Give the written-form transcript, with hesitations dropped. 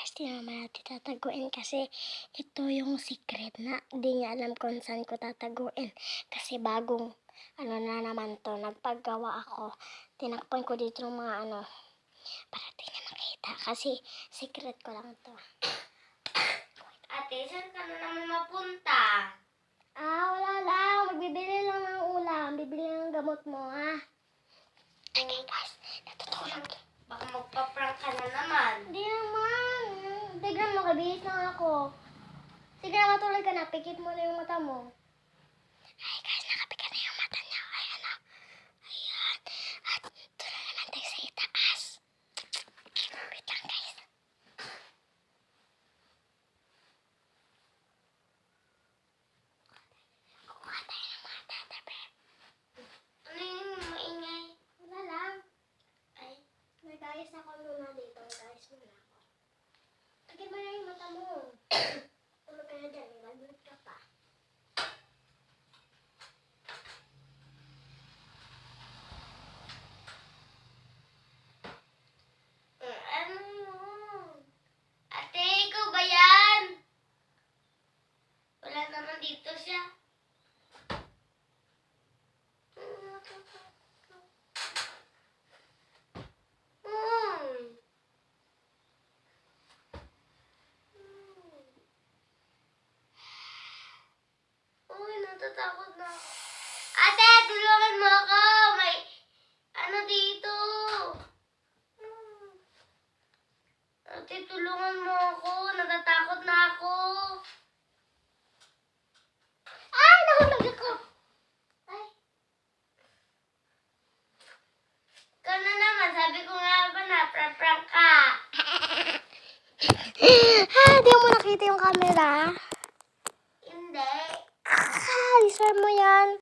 guys, di naman natin tataguin kasi ito yung secret na di niya alam kung saan ko tataguin. Kasi bagong na naman to, nagpagawa ako. Tinakpan ko dito ng mga para di niya makita kasi secret ko lang to. Ate, saan ka na naman mapunta? Wala lang. Magbibili lang ng ulam. Bibili lang ng gamot mo, ha? Okay guys, natutulog. Baka magpa-prank ka na naman. Hindi naman. Tignan mo, kabihis lang ako. Sige na, matulog ka na. Pikit mo na yung mata mo. Ay guys, nakapikit na yung mata niya. Ayan o. Ayan. At tulog na natin sa itaas. Wait lang guys. Kukuha tayo ng mga tatabi. Ano yung maingay? Wala lang. Ay, Nag-ayos ako muna dito. Nag-ayos muna ako. Pikit mo na yung mata mo. Tulog ka na dyan. Nagulog ka pa. ano yun? Ate, ikaw ba yan? Wala naman dito siya. Uy, natatakot na ako. Ate, tulungan mo ako. May ano dito. Ate, tulungan mo ako. Natatakot na ako. Ay! Nahulog ako! Ay. Ikaw na naman. Sabi ko nga ba na prank ka. Di mo nakita yung camera. Hindi. Isar mo yan.